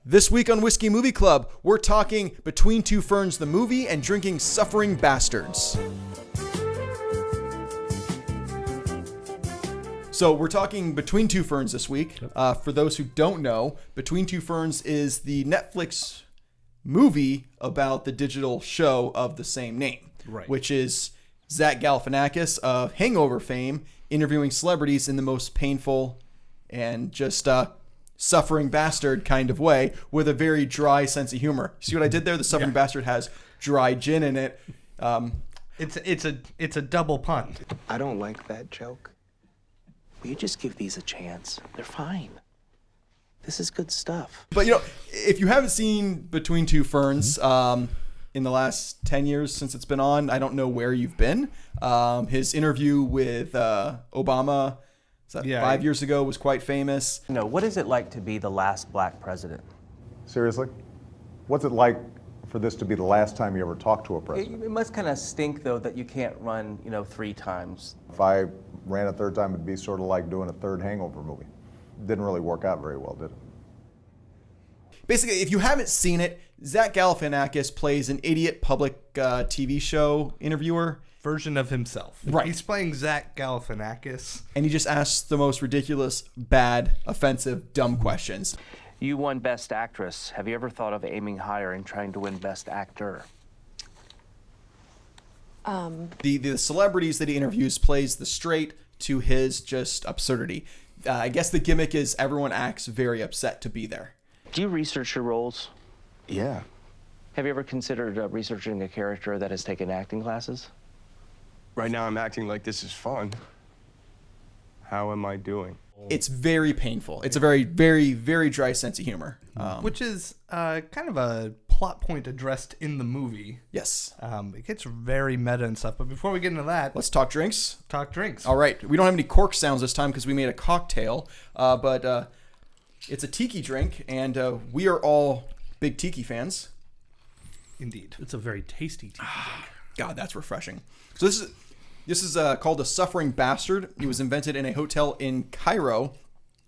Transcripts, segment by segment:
This week on Whiskey Movie Club, we're talking Between Two Ferns, the movie, and drinking Suffering Bastards. So we're talking Between Two Ferns this week. For those who don't know, Between Two Ferns is the Netflix movie about the digital show of the same name, right? Which is Zach Galifianakis of Hangover fame interviewing celebrities in the most painful and just suffering bastard kind of way with a very dry sense of humor. See what I did there? The suffering bastard has dry gin in it. It's a double pun. I don't like that joke. Will you just give these a chance? They're fine. This is good stuff. But, if you haven't seen Between Two Ferns in the last 10 years since it's been on, I don't know where you've been. His interview with Obama 5 years ago was quite famous. What is it like to be the last black president? Seriously? What's it like for this to be the last time you ever talk to a president? It must kind of stink, though, that you can't run, 3 times. If I ran a third time, it'd be sort of like doing a third Hangover movie. Didn't really work out very well, did it? Basically, if you haven't seen it, Zach Galifianakis plays an idiot public TV show interviewer. Version of himself. Right. He's playing Zach Galifianakis. And he just asks the most ridiculous, bad, offensive, dumb questions. You won Best Actress. Have you ever thought of aiming higher and trying to win Best Actor? The celebrities that he interviews plays the straight to his just absurdity. I guess the gimmick is everyone acts very upset to be there. Do you research your roles? Yeah. Have you ever considered researching a character that has taken acting classes? Right now I'm acting like this is fun. How am I doing? It's very painful. It's a very, very, very dry sense of humor. Which is kind of a plot point addressed in the movie. Yes. It gets very meta and stuff. But before we get into that, let's talk drinks. Talk drinks. All right. We don't have any cork sounds this time because we made a cocktail. But it's a tiki drink, and we are all big tiki fans. Indeed. It's a very tasty tiki drink. God, that's refreshing. So this is called a Suffering Bastard. It was invented in a hotel in Cairo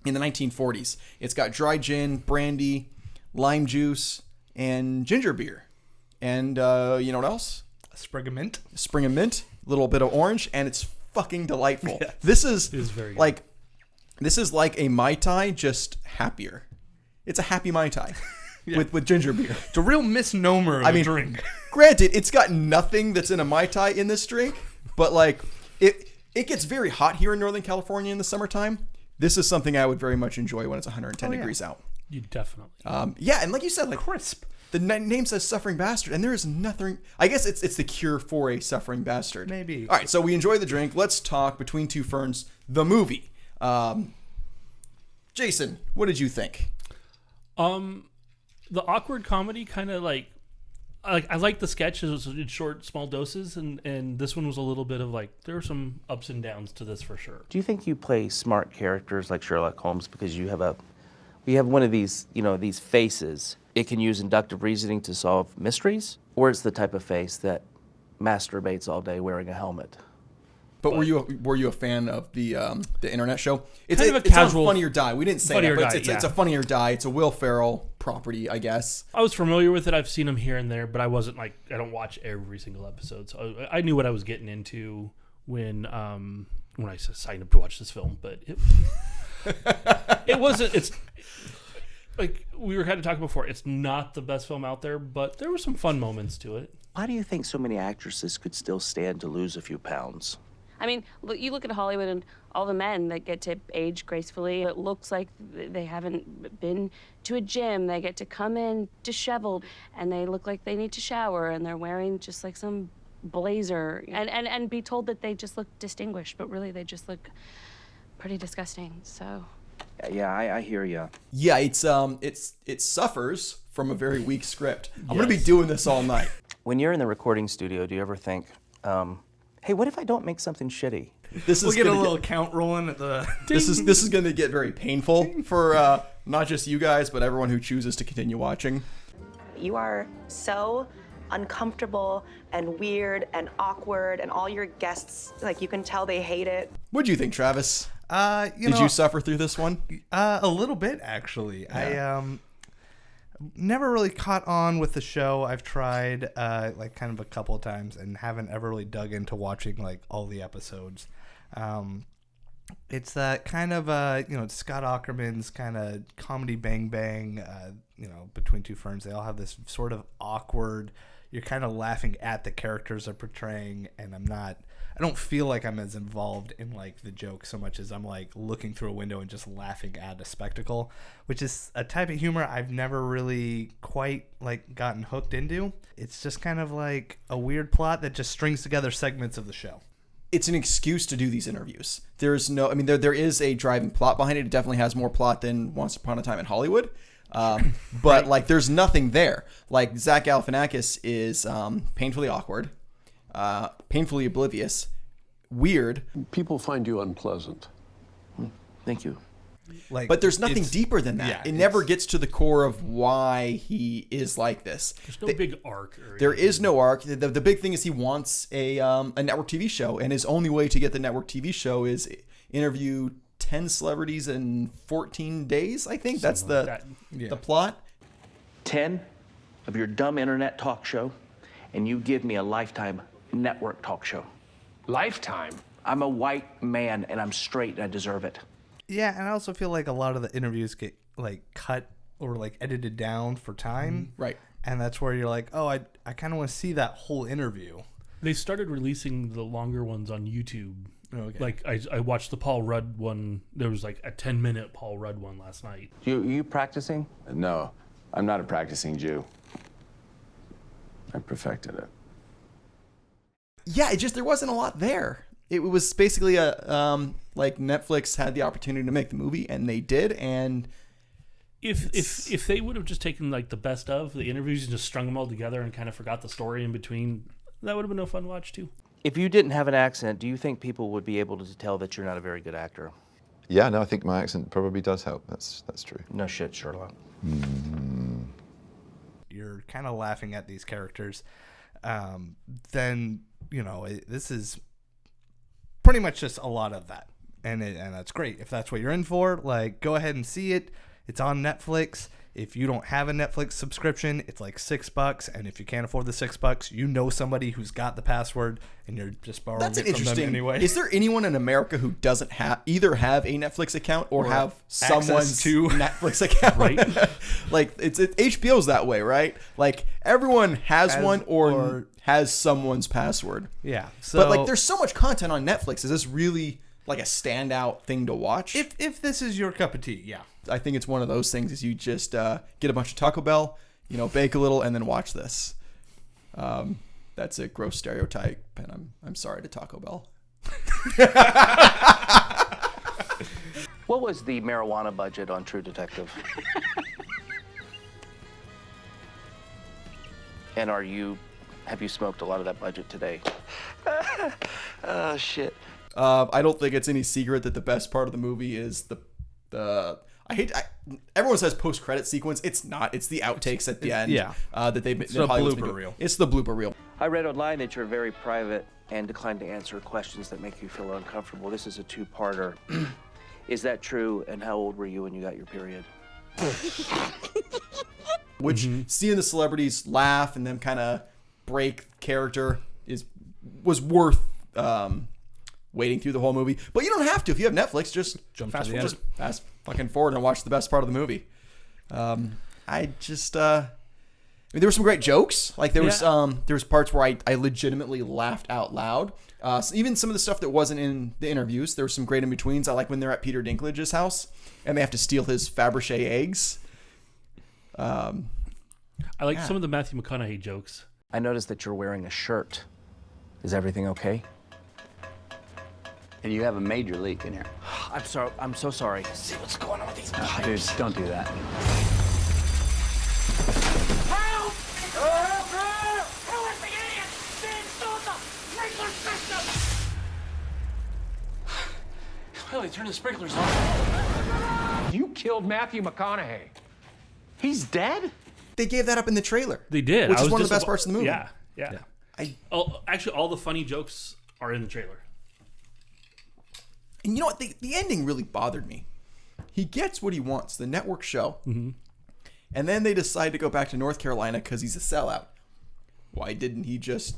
in the 1940s. It's got dry gin, brandy, lime juice, and ginger beer. And you know what else? A sprig of mint. A sprig of mint, a little bit of orange, and it's fucking delightful. Yeah. This is very good. like this is like a Mai Tai, just happier. It's a happy Mai Tai with ginger beer. It's a real misnomer of a drink. Granted, it's got nothing that's in a Mai Tai in this drink, but like it gets very hot here in Northern California in the summertime. This is something I would very much enjoy when it's 110 degrees out. You definitely. And like you said, like crisp. The name says Suffering Bastard, and there is nothing. I guess it's the cure for a suffering bastard. Maybe. All right, so we enjoy the drink. Let's talk Between Two Ferns, the movie. Jason, what did you think? The awkward comedy kind of like I like the sketch. It was in short, small doses, and this one was a little bit of like there were some ups and downs to this for sure. Do you think you play smart characters like Sherlock Holmes because you have one of these, these faces? It can use inductive reasoning to solve mysteries, or it's the type of face that masturbates all day wearing a helmet. But were you a fan of the internet show? It's kind of a it's casual on Funny or Die. We didn't say that, but Die, it's a Funny or Die. It's a Will Ferrell property, I guess. I was familiar with it. I've seen him here and there, but I wasn't I don't watch every single episode, so I knew what I was getting into when I signed up to watch this film. But it wasn't. It's like we were kind of talking before. It's not the best film out there, but there were some fun moments to it. Why do you think so many actresses could still stand to lose a few pounds? I mean, you look at Hollywood and all the men that get to age gracefully. It looks like they haven't been to a gym. They get to come in disheveled, and they look like they need to shower, and they're wearing just like some blazer, and be told that they just look distinguished, but really they just look pretty disgusting. So. Yeah, I hear you. Yeah, it suffers from a very weak script. I'm gonna be doing this all night. When you're in the recording studio, do you ever think, hey, what if I don't make something shitty? We'll get a little count rolling at the. This is going to get very painful for not just you guys, but everyone who chooses to continue watching. You are so uncomfortable and weird and awkward, and all your guests, like, you can tell they hate it. What do you think, Travis? Did you suffer through this one? A little bit, actually. Yeah. Never really caught on with the show. I've tried like kind of a couple of times and haven't ever really dug into watching like all the episodes. It's that kind of it's Scott Aukerman's kind of comedy Bang Bang. Between Two Ferns, they all have this sort of awkward. You're kind of laughing at the characters they're portraying, and I don't feel like I'm as involved in like the joke so much as I'm like looking through a window and just laughing at a spectacle, which is a type of humor I've never really quite like gotten hooked into. It's just kind of like a weird plot that just strings together segments of the show. It's an excuse to do these interviews. There is a driving plot behind it. It definitely has more plot than Once Upon a Time in Hollywood. But like there's nothing there. Like Zach Galifianakis is painfully awkward, painfully oblivious, weird. People find you unpleasant. Thank you. But there's nothing deeper than that. It never gets to the core of why he is like this. There's no big arc. There is no arc. The big thing is he wants a network TV show, and his only way to get the network TV show is interview 10 celebrities in 14 days, I think. That's the plot. 10 of your dumb internet talk show, and you give me a Lifetime network talk show. Lifetime? I'm a white man, and I'm straight, and I deserve it. Yeah, and I also feel like a lot of the interviews get like cut or like edited down for time. Right. And that's where you're like, oh, I kind of want to see that whole interview. They started releasing the longer ones on YouTube. Okay. Like I watched the Paul Rudd one. There was like a 10-minute Paul Rudd one last night. You practicing? No, I'm not a practicing Jew. I perfected it. Yeah, there wasn't a lot there. It was basically like Netflix had the opportunity to make the movie, and they did. And if they would have just taken like the best of the interviews and just strung them all together and kind of forgot the story in between, that would have been a fun watch too. If you didn't have an accent, do you think people would be able to tell that you're not a very good actor? Yeah, no, I think my accent probably does help. That's true. No shit, Sherlock. You're kind of laughing at these characters. Then, this is pretty much just a lot of that. And that's great. If that's what you're in for, like, go ahead and see it. It's on Netflix. If you don't have a Netflix subscription, it's like $6. And if you can't afford the $6, you know somebody who's got the password, and you're just borrowing it from them anyway. Is there anyone in America who doesn't either have a Netflix account or have someone's Netflix account? Right. Like it's HBO's that way, right? Like everyone has one or has someone's password. Yeah. So, but like there's so much content on Netflix. Is this really like a standout thing to watch? If this is your cup of tea, yeah. I think it's one of those things is you just get a bunch of Taco Bell, bake a little, and then watch this. That's a gross stereotype, and I'm sorry to Taco Bell. What was the marijuana budget on True Detective? And have you smoked a lot of that budget today? Oh, shit. I don't think it's any secret that the best part of the movie is the everyone says post-credit sequence. It's not. It's the outtakes at the end. Yeah. That they've It's the blooper reel. It's the blooper reel. I read online that you're very private and decline to answer questions that make you feel uncomfortable. This is a two-parter. Is that true? And how old were you when you got your period? Which seeing the celebrities laugh and them kind of break character was worth waiting through the whole movie. But you don't have to. If you have Netflix, just fast fucking forward and watch the best part of the movie. There were some great jokes. Like there was parts where I legitimately laughed out loud. So even some of the stuff that wasn't in the interviews, there were some great in-betweens. I like when they're at Peter Dinklage's house and they have to steal his Fabergé eggs. I like some of the Matthew McConaughey jokes. I noticed that you're wearing a shirt. Is everything okay? And you have a major leak in here. I'm sorry. I'm so sorry. See what's going on with these pipes. Dude, don't do that. Help! Who is the idiot? They installed the sprinkler system! Well, they turned the sprinklers on. You killed Matthew McConaughey. He's dead? They gave that up in the trailer. They did. Which is one of the best parts of the movie. Yeah. Actually, all the funny jokes are in the trailer. And you know what? The ending really bothered me. He gets what he wants, the network show. Mm-hmm. And then they decide to go back to North Carolina because he's a sellout. Why didn't he just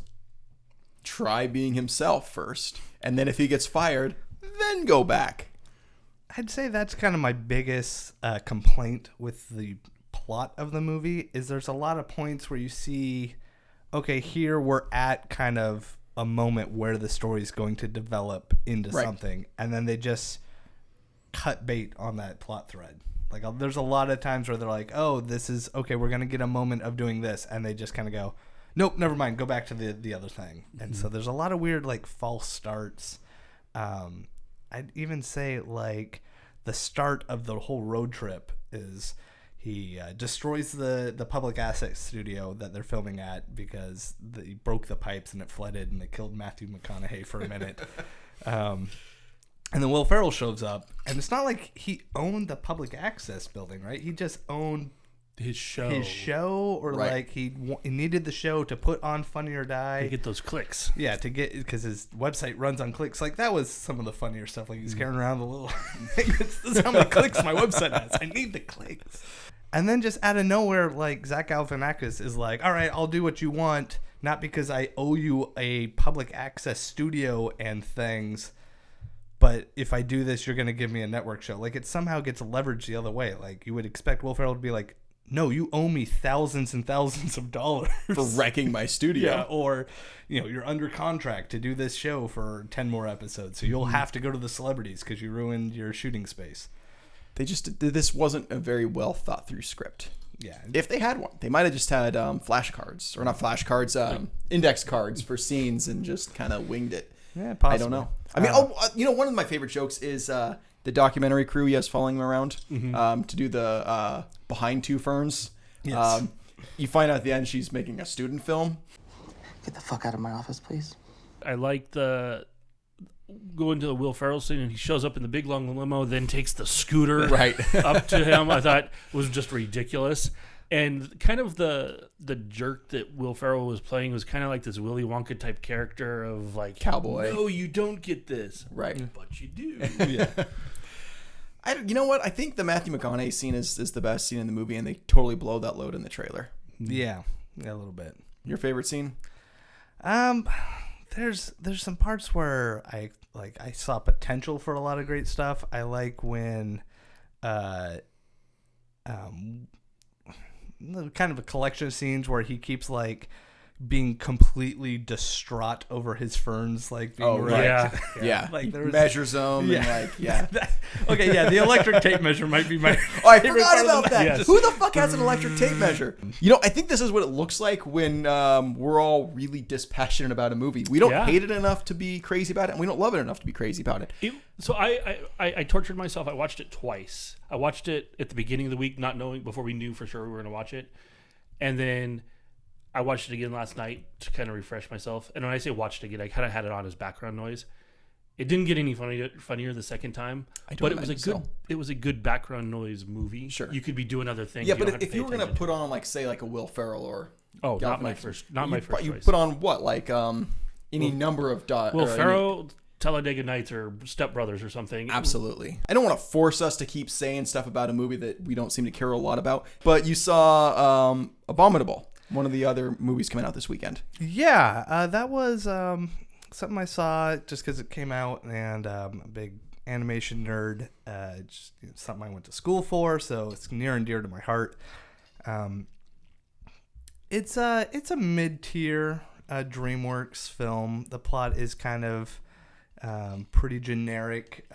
try being himself first? And then if he gets fired, then go back. I'd say that's kind of my biggest complaint with the plot of the movie is there's a lot of points where you see, okay, here we're at kind of a moment where the story is going to develop into something, and then they just cut bait on that plot thread. Like, there's a lot of times where they're like, oh, this is, okay, we're going to get a moment of doing this, and they just kind of go, nope, never mind, go back to the other thing. And so there's a lot of weird, like, false starts. I'd even say, like, the start of the whole road trip is he destroys the public asset studio that they're filming at because he broke the pipes and it flooded and they killed Matthew McConaughey for a minute. And then Will Ferrell shows up, and it's not like he owned the public access building, right? He just owned his show, or like he needed the show to put on Funny or Die to get those clicks. Yeah, to get, because his website runs on clicks. Like, that was some of the funnier stuff. Like, he's carrying around the little thing. This is how many clicks my website has. I need the clicks. And then just out of nowhere, like, Zach Galifianakis is like, all right, I'll do what you want, not because I owe you a public access studio and things, but if I do this, you're going to give me a network show. Like, it somehow gets leveraged the other way. Like, you would expect Will Ferrell to be like, no, you owe me thousands and thousands of dollars for wrecking my studio. Yeah, or, you know, you're under contract to do this show for 10 more episodes, so you'll have to go to the celebrities because you ruined your shooting space. This wasn't a very well thought through script. Yeah. If they had one, they might have just had flashcards, or not flashcards, index cards for scenes and just kind of winged it. Yeah, possibly. I don't know. I mean, one of my favorite jokes is the documentary crew he has following him around to do the Behind Two Ferns. Yes. You find out at the end she's making a student film. Get the fuck out of my office, please. I like the going to the Will Ferrell scene, and he shows up in the big long limo, then takes the scooter up to him. I thought was just ridiculous. And kind of the jerk that Will Ferrell was playing was kind of like this Willy Wonka type character of like cowboy. No, you don't get this, right? But you do. Yeah. You know what? I think the Matthew McConaughey scene is the best scene in the movie, and they totally blow that load in the trailer. Yeah, a little bit. Your favorite scene? There's some parts where I saw potential for a lot of great stuff. I like when kind of a collection of scenes where he keeps like being completely distraught over his ferns, like being yeah. Like there measures them and like okay, yeah, the electric tape measure might be my I forgot about that. Yes. Who the fuck has an electric tape measure? You know, I think this is what it looks like when we're all really dispassionate about a movie. We don't hate it enough to be crazy about it, and we don't love it enough to be crazy about it. So I tortured myself. I watched it twice. I watched it at the beginning of the week, not knowing, before we knew for sure we were going to watch it, and then I watched it again last night to kind of refresh myself. And when I say watched it again, I kind of had it on as background noise. It didn't get any funnier the second time, but it was a good background noise movie. Sure, you could be doing other things. Yeah, but if you were gonna put on like say like a Will Ferrell or not my first choice. You put on what like any number of Will Ferrell, Talladega Nights, or Step Brothers or something. Absolutely. I don't want to force us to keep saying stuff about a movie that we don't seem to care a lot about. But you saw Abominable, one of the other movies coming out this weekend. Yeah, that was something I saw just because it came out, and I'm a big animation nerd. Just something I went to school for, so it's near and dear to my heart. It's a mid-tier DreamWorks film. The plot is kind of pretty generic.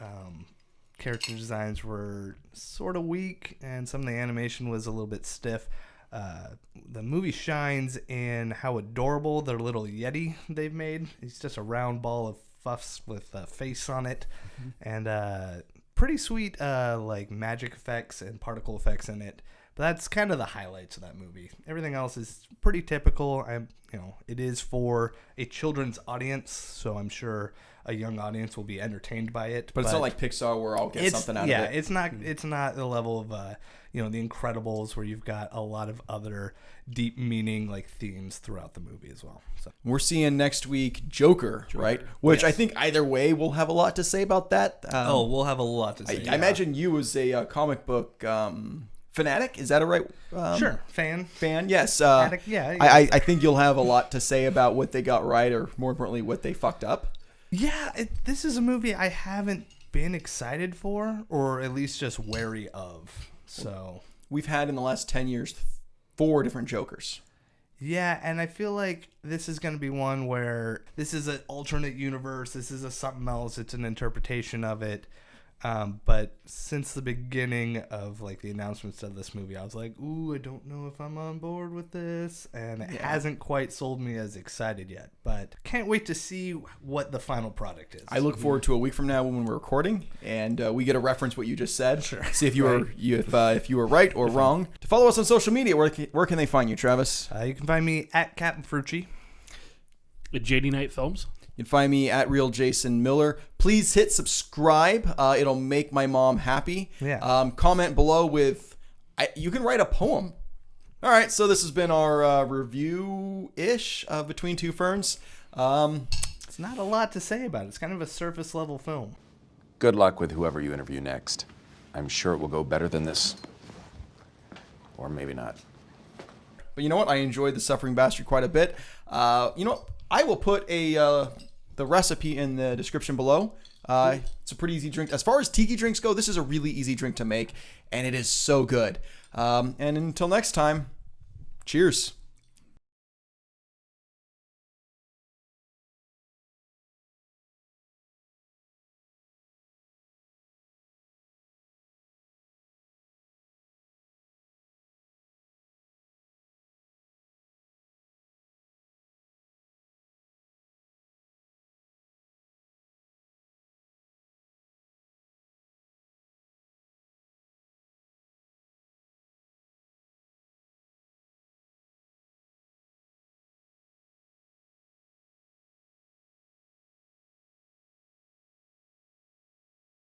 Character designs were sort of weak, and some of the animation was a little bit stiff. The movie shines in how adorable their little Yeti they've made. He's just a round ball of fuffs with a face on it, and pretty sweet like magic effects and particle effects in it. But that's kind of the highlights of that movie. Everything else is pretty typical. It is for a children's audience, so I'm sure a young audience will be entertained by it. But it's not like Pixar where I'll get something out of it. Yeah, it's not the level of The Incredibles, where you've got a lot of other deep meaning like themes throughout the movie as well. So we're seeing next week Joker. Right? Which I think either way we'll have a lot to say about that. We'll have a lot to say. I imagine you as a comic book Fanatic, is that a right? Sure, fan. Yes. Addict, yeah. I think you'll have a lot to say about what they got right, or more importantly, what they fucked up. Yeah, this is a movie I haven't been excited for, or at least just wary of. So we've had in the last 10 years 4 different Jokers. Yeah, and I feel like this is going to be one where this is an alternate universe. This is something else. It's an interpretation of it. But since the beginning of like the announcements of this movie, I was like, ooh, I don't know if I'm on board with this. And it hasn't quite sold me as excited yet. But can't wait to see what the final product is. I look forward to a week from now when we're recording and we get to reference what you just said. Sure. See if you were if you were right or wrong. To follow us on social media, where can they find you, Travis? You can find me at Captain Frucci. At JD Knight Films. You can find me at Real Jason Miller. Please hit subscribe. It'll make my mom happy. Yeah. Comment below with, you can write a poem. All right, so this has been our review-ish of Between Two Ferns. It's not a lot to say about it. It's kind of a surface-level film. Good luck with whoever you interview next. I'm sure it will go better than this. Or maybe not. But you know what? I enjoyed The Suffering Bastard quite a bit. You know what? I will put the recipe in the description below. It's a pretty easy drink. As far as tiki drinks go, this is a really easy drink to make, and it is so good. And until next time, cheers.